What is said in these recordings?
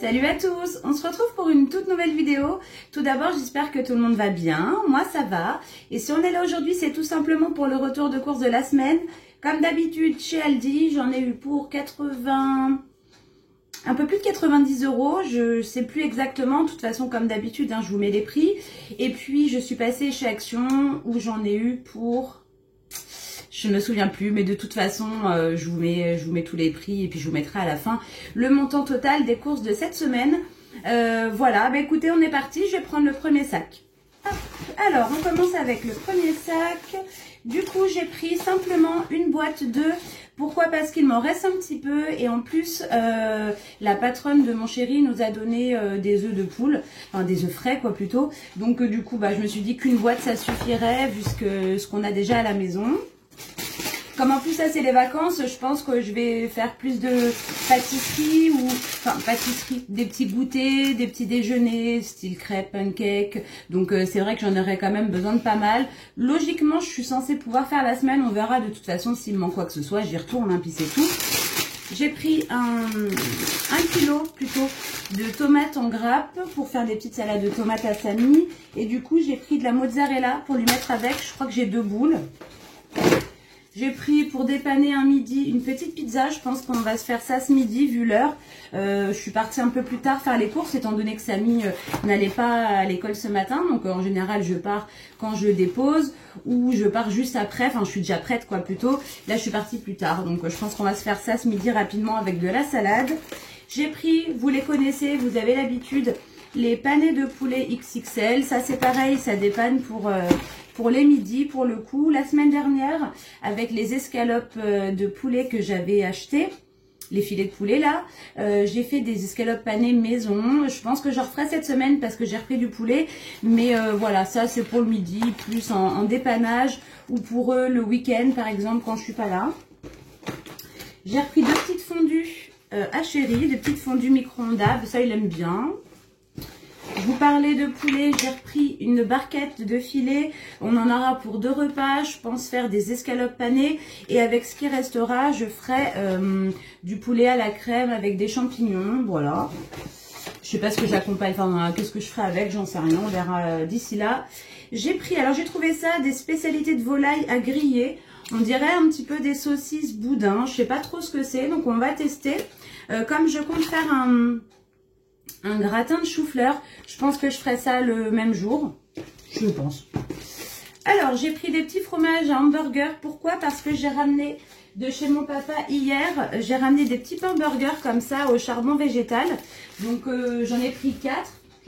Salut à tous, on se retrouve pour une toute nouvelle vidéo. Tout d'abord, j'espère que tout le monde va bien, moi ça va. Et si on est là aujourd'hui, c'est tout simplement pour le retour de course de la semaine. Comme d'habitude, chez Aldi, j'en ai eu pour 80... un peu plus de 90 €, je sais plus exactement, de toute façon comme d'habitude, hein, je vous mets les prix. Et puis je suis passée chez Action où j'en ai eu pour... je me souviens plus, mais de toute façon, je vous mets tous les prix et puis je vous mettrai à la fin le montant total des courses de cette semaine. Voilà, bah écoutez, on est parti, je vais prendre le premier sac. Alors, on commence avec le premier sac. Du coup, j'ai pris simplement une boîte d'œufs. Pourquoi? Parce qu'il m'en reste un petit peu. Et en plus, la patronne de mon chéri nous a donné des œufs de poule. Enfin, des œufs frais, quoi, plutôt. Donc, du coup, bah, je me suis dit qu'une boîte, ça suffirait, vu ce qu'on a déjà à la maison. Comme en plus ça c'est les vacances, je pense que je vais faire plus de pâtisserie ou enfin pâtisserie, des petits goûters, des petits déjeuners, style crêpes, pancakes. Donc c'est vrai que j'en aurai quand même besoin de pas mal. Logiquement, je suis censée pouvoir faire la semaine, on verra de toute façon s'il me manque quoi que ce soit, j'y retourne, hein, puis c'est tout. J'ai pris un kilo plutôt de tomates en grappe pour faire des petites salades de tomates à Samy. Et du coup, j'ai pris de la mozzarella pour lui mettre avec, je crois que j'ai 2 boules. J'ai pris pour dépanner un midi une petite pizza. Je pense qu'on va se faire ça ce midi vu l'heure. Je suis partie un peu plus tard faire les courses étant donné que Samy n'allait pas à l'école ce matin. Donc en général je pars quand je le dépose ou je pars juste après. Enfin je suis déjà prête quoi plutôt. Là je suis partie plus tard. Donc je pense qu'on va se faire ça ce midi rapidement avec de la salade. J'ai pris, vous les connaissez, vous avez l'habitude, les panais de poulet XXL. Ça c'est pareil, ça dépanne pour les midis, pour le coup. La semaine dernière, avec les escalopes de poulet que j'avais achetées, les filets de poulet là, j'ai fait des escalopes panées maison. Je pense que je referai cette semaine parce que j'ai repris du poulet. Mais voilà, ça c'est pour le midi, plus en dépannage ou pour le week-end par exemple quand je suis pas là. J'ai repris 2 petites fondues à Chéri, des petites fondues micro-ondables, ça il aime bien. Je vous parlais de poulet, j'ai repris une barquette de filet. On en aura pour 2 repas. Je pense faire des escalopes panées. Et avec ce qui restera, je ferai du poulet à la crème avec des champignons. Voilà. Je sais pas ce que j'accompagne, enfin, qu'est-ce que je ferai avec, j'en sais rien. On verra d'ici là. J'ai pris, alors j'ai trouvé ça, des spécialités de volaille à griller. On dirait un petit peu des saucisses boudin. Je sais pas trop ce que c'est, donc on va tester. Comme je compte faire un gratin de chou-fleur, je pense que je ferai ça le même jour, je pense. Alors, j'ai pris des petits fromages à hamburger. Pourquoi? Parce que j'ai ramené de chez mon papa hier, j'ai ramené des petits pains burgers comme ça au charbon végétal. Donc, j'en ai pris 4.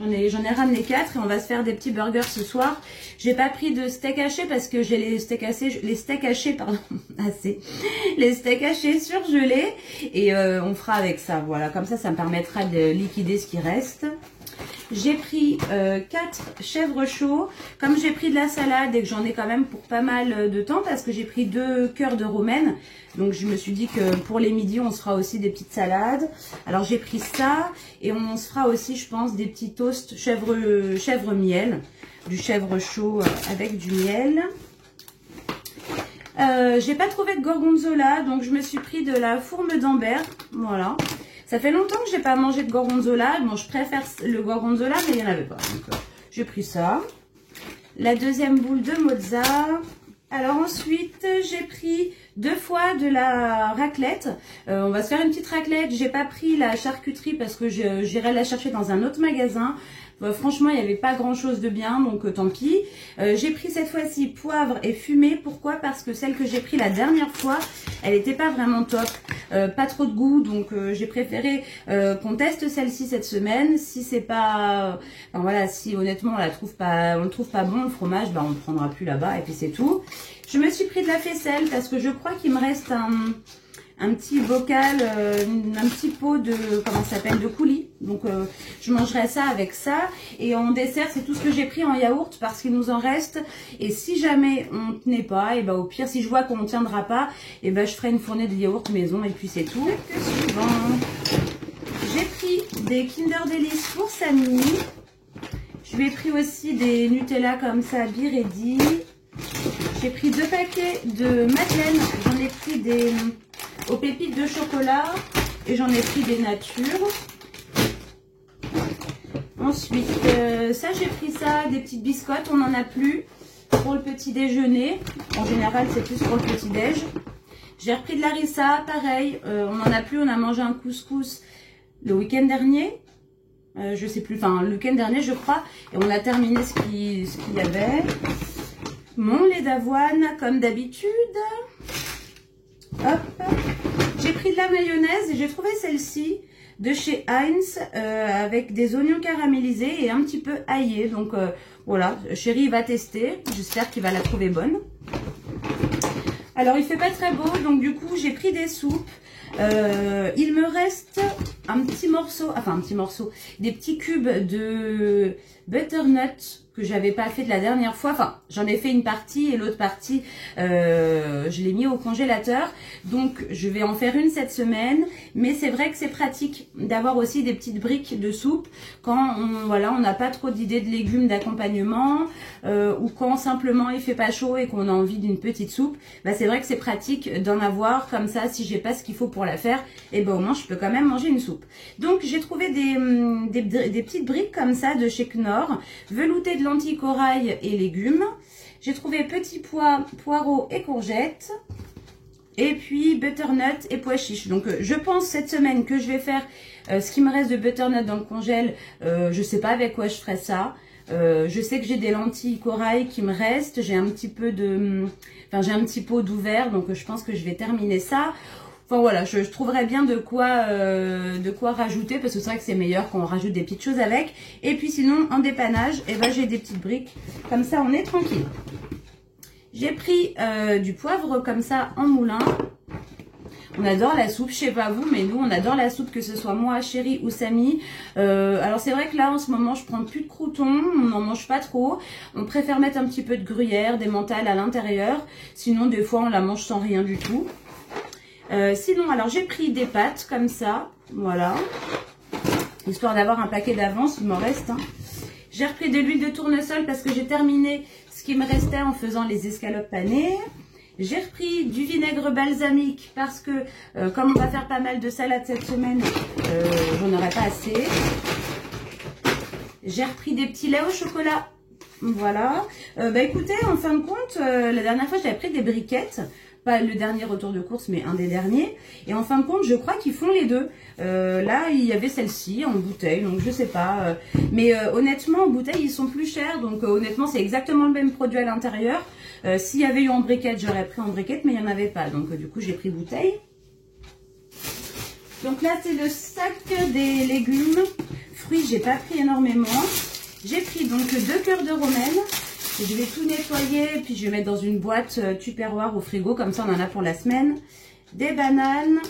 J'en ai ramené 4 et on va se faire des petits burgers ce soir. J'ai pas pris de steak haché parce que j'ai les steaks hachés, pardon, les steaks hachés surgelés et on fera avec ça. Voilà, comme ça me permettra de liquider ce qui reste. J'ai pris 4 chèvres chauds. Comme j'ai pris de la salade et que j'en ai quand même pour pas mal de temps parce que j'ai pris 2 cœurs de romaine. Donc je me suis dit que pour les midis on se fera aussi des petites salades. Alors j'ai pris ça et on se fera aussi je pense des petits toasts chèvre miel. Du chèvre chaud avec du miel. J'ai pas trouvé de gorgonzola donc je me suis pris de la fourme d'Ambert. Voilà. Ça fait longtemps que j'ai pas mangé de gorgonzola. Bon, je préfère le gorgonzola, mais il n'y en avait pas. Donc, j'ai pris ça. La deuxième boule de mozza. Alors ensuite, j'ai pris 2 fois de la raclette. On va se faire une petite raclette. J'ai pas pris la charcuterie parce que j'irai la chercher dans un autre magasin. Franchement, il n'y avait pas grand chose de bien, donc tant pis. J'ai pris cette fois-ci poivre et fumée. Pourquoi? Parce que celle que j'ai pris la dernière fois, elle n'était pas vraiment top. Pas trop de goût, donc j'ai préféré qu'on teste celle-ci cette semaine. Si c'est pas... Enfin, voilà, si honnêtement on le trouve pas bon, le fromage, bah, on ne le prendra plus là-bas et puis c'est tout. Je me suis pris de la faisselle parce que je crois qu'il me reste un petit bocal, un petit pot de, comment ça s'appelle, de coulis. Donc je mangerai ça avec ça. Et en dessert, c'est tout ce que j'ai pris en yaourt parce qu'il nous en reste. Et si jamais on ne tenait pas, et ben au pire, si je vois qu'on ne tiendra pas, et ben je ferai une fournée de yaourt maison et puis c'est tout. Suivant, j'ai pris des Kinder Delice pour Samy. Je lui ai pris aussi des Nutella comme ça, Biredi. J'ai pris 2 paquets de madeleine. J'en ai pris des aux pépites de chocolat et j'en ai pris des natures. Ensuite, ça j'ai pris ça, des petites biscottes, on n'en a plus pour le petit déjeuner. En général, c'est plus pour le petit déj. J'ai repris de l'harissa, pareil, on n'en a plus, on a mangé un couscous le week-end dernier. Je sais plus, enfin le week-end dernier je crois. Et on a terminé ce qu'il y avait. Mon lait d'avoine, comme d'habitude. Hop. J'ai pris de la mayonnaise et j'ai trouvé celle-ci de chez Heinz avec des oignons caramélisés et un petit peu aillés. Donc voilà, Chéri va tester. J'espère qu'il va la trouver bonne. Alors il fait pas très beau, donc du coup j'ai pris des soupes. Il me reste un petit morceau, des petits cubes de butternut que j'avais pas fait de la dernière fois. Enfin, j'en ai fait une partie et l'autre partie, je l'ai mis au congélateur. Donc, je vais en faire une cette semaine. Mais c'est vrai que c'est pratique d'avoir aussi des petites briques de soupe quand on n'a pas trop d'idées de légumes d'accompagnement ou quand simplement il fait pas chaud et qu'on a envie d'une petite soupe. Bah, c'est vrai que c'est pratique d'en avoir comme ça. Si j'ai pas ce qu'il faut pour la faire, et ben au moins je peux quand même manger une soupe. Donc, j'ai trouvé des petites briques comme ça de chez Knorr, veloutées de lentilles corail et légumes. J'ai trouvé petits pois, poireaux et courgettes. Et puis butternut et pois chiches. Donc je pense cette semaine que je vais faire ce qui me reste de butternut dans le congèle. Je sais pas avec quoi je ferai ça. Je sais que j'ai des lentilles corail qui me restent. J'ai un petit peu de... Enfin j'ai un petit pot d'ouvert. Donc je pense que je vais terminer ça. Enfin voilà, je trouverai bien de quoi rajouter. Parce que c'est vrai que c'est meilleur quand on rajoute des petites choses avec. Et puis sinon en dépannage, eh ben, j'ai des petites briques. Comme ça on est tranquille. J'ai pris du poivre comme ça en moulin. On adore la soupe, je sais pas vous, mais nous on adore la soupe, que ce soit moi, Chéri ou Samy. Alors c'est vrai que là en ce moment je prends plus de croûtons, on n'en mange pas trop. On préfère mettre un petit peu de gruyère, d'emmental à l'intérieur. Sinon des fois on la mange sans rien du tout. Sinon alors j'ai pris des pâtes comme ça, voilà. Histoire d'avoir un paquet d'avance, il m'en reste. Hein. J'ai repris de l'huile de tournesol parce que j'ai terminé ce qui me restait en faisant les escalopes panées. J'ai repris du vinaigre balsamique parce que comme on va faire pas mal de salade cette semaine, j'en aurai pas assez. J'ai repris des petits laits au chocolat. Voilà. Bah écoutez, en fin de compte, la dernière fois j'avais pris des briquettes. Pas le dernier retour de course, mais un des derniers. Et en fin de compte, je crois qu'ils font les deux. Là, il y avait celle-ci en bouteille, donc je sais pas. Mais honnêtement, en bouteille, ils sont plus chers. Donc honnêtement, c'est exactement le même produit à l'intérieur. S'il y avait eu en briquette, j'aurais pris en briquette, mais il n'y en avait pas. Donc du coup, j'ai pris bouteille. Donc là, c'est le sac des légumes. Fruits, j'ai pas pris énormément. J'ai pris donc 2 cœurs de romaine. Je vais tout nettoyer, puis je vais mettre dans une boîte tupperware au frigo, comme ça on en a pour la semaine. Des bananes.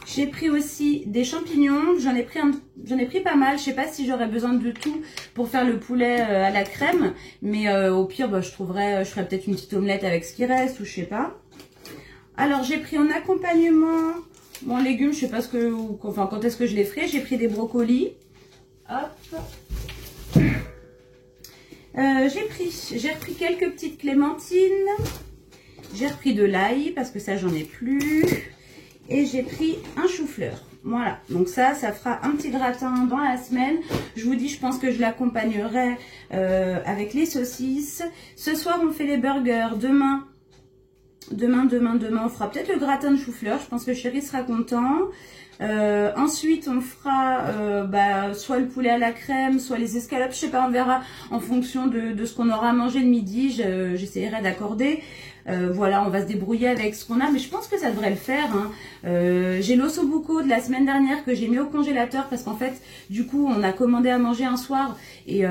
J'ai pris aussi des champignons, j'en ai pris pas mal. Je sais pas si j'aurais besoin de tout pour faire le poulet à la crème, mais au pire bah, je ferai peut-être une petite omelette avec ce qui reste ou je sais pas. Alors j'ai pris en accompagnement mon légume, je sais pas quand est-ce que je les ferai. J'ai pris des brocolis. Hop. J'ai repris quelques petites clémentines. J'ai repris de l'ail parce que ça j'en ai plus. Et j'ai pris un chou-fleur. Voilà, donc ça fera un petit gratin dans la semaine. Je vous dis, je pense que je l'accompagnerai avec les saucisses. Ce soir on fait les burgers. Demain on fera peut-être le gratin de chou-fleur. Je pense que Chéri sera content. Ensuite on fera soit le poulet à la crème, soit les escalopes, je sais pas, on verra en fonction de ce qu'on aura mangé le midi. J'essaierai d'accorder. Voilà, on va se débrouiller avec ce qu'on a, mais je pense que ça devrait le faire. Hein. J'ai l'ossobuco de la semaine dernière que j'ai mis au congélateur parce qu'en fait, du coup, on a commandé à manger un soir et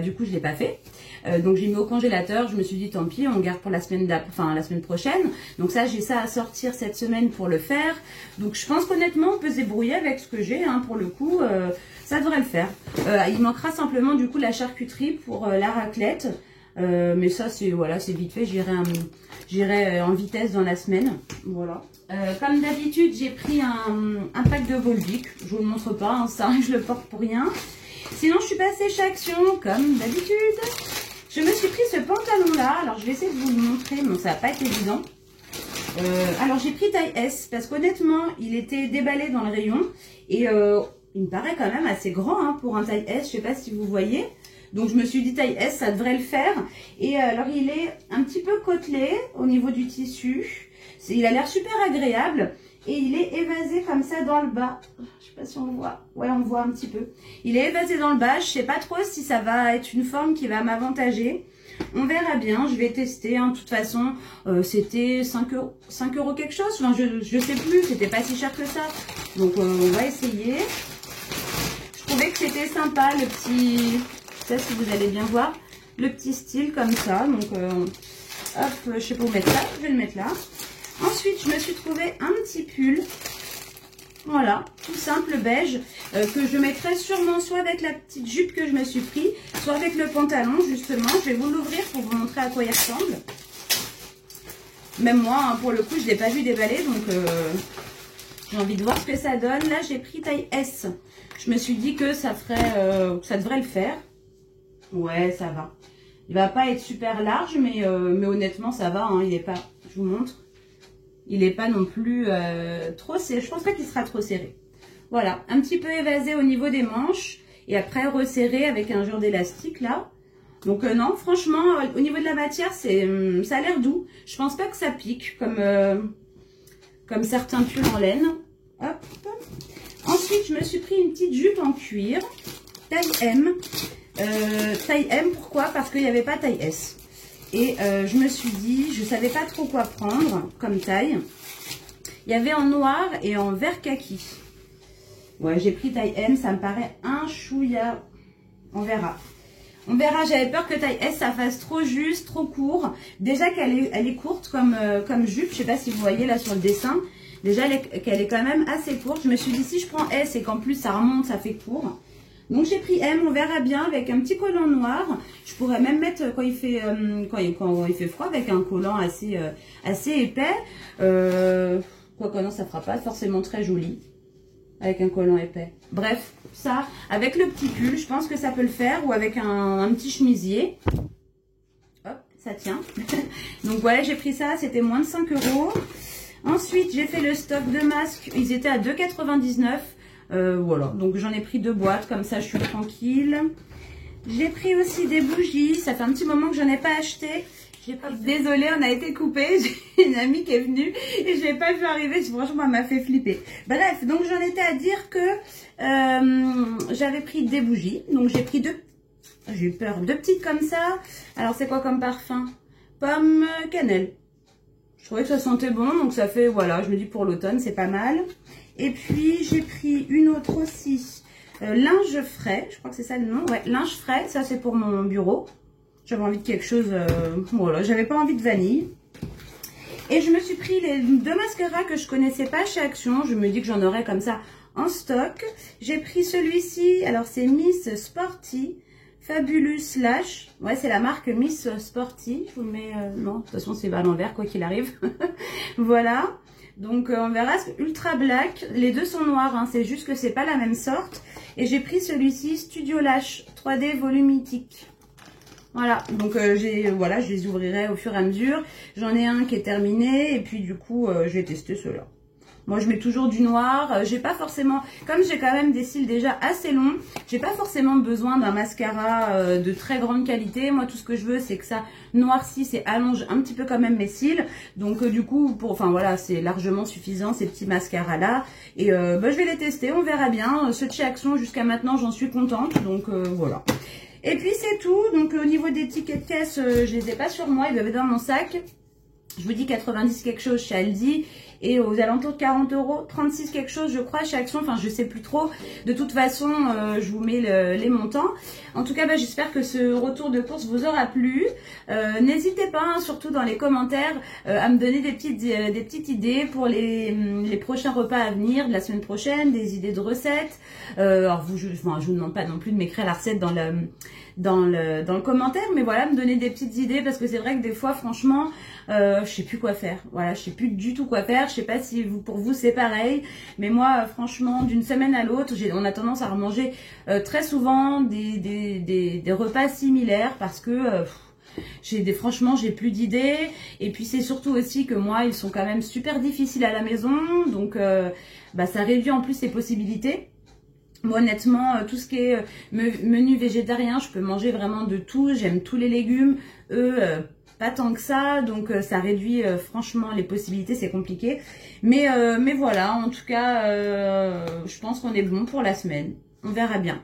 du coup, je l'ai pas fait. Donc j'ai mis au congélateur, je me suis dit tant pis, on garde pour la semaine prochaine. Donc ça, j'ai ça à sortir cette semaine pour le faire. Donc je pense qu'honnêtement, on peut se débrouiller avec ce que j'ai, hein, pour le coup, ça devrait le faire. Il manquera simplement du coup la charcuterie pour la raclette. Mais ça c'est vite fait, j'irai en vitesse dans la semaine. Voilà. Comme d'habitude, j'ai pris un pack de Volvic. Je vous le montre pas, hein, ça je le porte pour rien. Sinon je suis passée chez Action comme d'habitude. Je me suis pris ce pantalon là, alors je vais essayer de vous le montrer, mais ça va pas être évident. Alors j'ai pris taille S parce qu'honnêtement il était déballé dans le rayon et il me paraît quand même assez grand hein, pour un taille S, je sais pas si vous voyez. Donc je me suis dit taille S, ça devrait le faire. Et alors il est un petit peu côtelé au niveau du tissu. Il a l'air super agréable. Et il est évasé comme ça dans le bas. Je sais pas si on voit. Ouais, on voit un petit peu. Il est évasé dans le bas. Je sais pas trop si ça va être une forme qui va m'avantager. On verra bien. Je vais tester. Hein. De toute façon, c'était 5 euros quelque chose. Enfin, je sais plus. C'était pas si cher que ça. Donc on va essayer. Je trouvais que c'était sympa le petit... Je sais pas si vous allez bien voir. Le petit style comme ça. Donc hop, je sais pas où mettre ça. Je vais le mettre là. Ensuite, je me suis trouvé un petit pull, voilà, tout simple beige, que je mettrai sûrement soit avec la petite jupe que je me suis pris, soit avec le pantalon, justement. Je vais vous l'ouvrir pour vous montrer à quoi il ressemble. Même moi, hein, pour le coup, je ne l'ai pas vu déballer, donc j'ai envie de voir ce que ça donne. Là, j'ai pris taille S. Je me suis dit que ça ferait, ça devrait le faire. Ouais, ça va. Il va pas être super large, mais honnêtement, ça va. Hein, il est pas, je vous montre. Il n'est pas non plus trop serré. Je pense pas qu'il sera trop serré. Voilà, un petit peu évasé au niveau des manches. Et après resserré avec un genre d'élastique là. Donc non, franchement, au niveau de la matière, ça a l'air doux. Je pense pas que ça pique comme certains pulls en laine. Hop. Ensuite, je me suis pris une petite jupe en cuir. Taille M. Taille M, pourquoi? Parce qu'il n'y avait pas taille S. Et je me suis dit, je ne savais pas trop quoi prendre comme taille. Il y avait en noir et en vert kaki. Ouais, j'ai pris taille M, ça me paraît un chouïa. On verra. On verra, j'avais peur que taille S, ça fasse trop juste, trop court. Déjà qu'elle est courte comme jupe, je ne sais pas si vous voyez là sur le dessin. Déjà qu'elle est quand même assez courte. Je me suis dit, si je prends S et qu'en plus ça remonte, ça fait court. Donc j'ai pris M, on verra bien, avec un petit collant noir. Je pourrais même mettre quand il fait froid avec un collant assez épais. Quoique non, ça fera pas forcément très joli avec un collant épais. Bref, ça, avec le petit pull, je pense que ça peut le faire, ou avec un petit chemisier. Hop, ça tient. Donc voilà, j'ai pris ça, c'était moins de 5 euros. Ensuite, j'ai fait le stock de masques, ils étaient à 2,99 €. Voilà, donc j'en ai pris 2 boîtes, comme ça je suis tranquille. J'ai pris aussi des bougies, ça fait un petit moment que j'en ai pas acheté. Désolée, on a été coupé. J'ai une amie qui est venue et je l'ai pas vu arriver. Franchement, elle m'a fait flipper. Bref, donc j'en étais à dire que j'avais pris des bougies. Donc j'ai pris j'ai eu peur, 2 petites comme ça. Alors c'est quoi comme parfum? Pomme cannelle. Je trouvais que ça sentait bon, donc ça fait, voilà, je me dis pour l'automne, c'est pas mal. Et puis, j'ai pris une autre aussi, linge frais, je crois que c'est ça le nom, ouais, linge frais, ça c'est pour mon bureau. J'avais envie de quelque chose, voilà, j'avais pas envie de vanille. Et je me suis pris les 2 mascaras que je connaissais pas chez Action, je me dis que j'en aurais comme ça en stock. J'ai pris celui-ci, alors c'est Miss Sporty. Fabulous Lash, ouais c'est la marque Miss Sporty, je vous le mets, non de toute façon c'est à l'envers quoi qu'il arrive, voilà, donc on verra, ultra black, les deux sont noirs, hein. C'est juste que c'est pas la même sorte, et j'ai pris celui-ci Studio Lash 3D volumitique, voilà, donc voilà, je les ouvrirai au fur et à mesure, j'en ai un qui est terminé, et puis du coup je vais tester ceux-là. Moi, je mets toujours du noir. J'ai pas forcément, comme j'ai quand même des cils déjà assez longs, j'ai pas forcément besoin d'un mascara de très grande qualité. Moi, tout ce que je veux, c'est que ça noircisse et allonge un petit peu quand même mes cils. Donc, du coup, enfin voilà, c'est largement suffisant ces petits mascaras là. Et je vais les tester, on verra bien. Ceux de chez Action, jusqu'à maintenant, j'en suis contente. Donc voilà. Et puis c'est tout. Donc au niveau des tickets de caisse, je les ai pas sur moi, ils doivent être dans mon sac. Je vous dis 90 quelque chose chez Aldi et aux alentours de 40 €, 36 quelque chose je crois chez Action, enfin je sais plus trop. De toute façon, je vous mets les montants. En tout cas, j'espère que ce retour de course vous aura plu. N'hésitez pas, hein, surtout dans les commentaires, à me donner des petites idées pour les prochains repas à venir, de la semaine prochaine, des idées de recettes. Alors je vous demande pas non plus de m'écrire la recette dans le commentaire, mais voilà, me donner des petites idées, parce que c'est vrai que des fois, franchement, je sais plus quoi faire. Voilà, je sais plus du tout quoi faire. Je sais pas si pour vous c'est pareil, mais moi, franchement, d'une semaine à l'autre, on a tendance à remanger très souvent des repas similaires, parce que franchement, j'ai plus d'idées. Et puis c'est surtout aussi que moi, ils sont quand même super difficiles à la maison, donc ça réduit en plus les possibilités. Moi, honnêtement, tout ce qui est menu végétarien, je peux manger vraiment de tout. J'aime tous les légumes. Eux, pas tant que ça. Donc, ça réduit franchement les possibilités. C'est compliqué. Mais voilà, en tout cas, je pense qu'on est bon pour la semaine. On verra bien.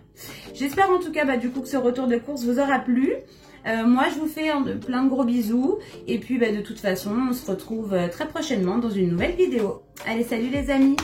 J'espère en tout cas du coup que ce retour de course vous aura plu. Moi, je vous fais plein de gros bisous. Et puis, de toute façon, on se retrouve très prochainement dans une nouvelle vidéo. Allez, salut les amis!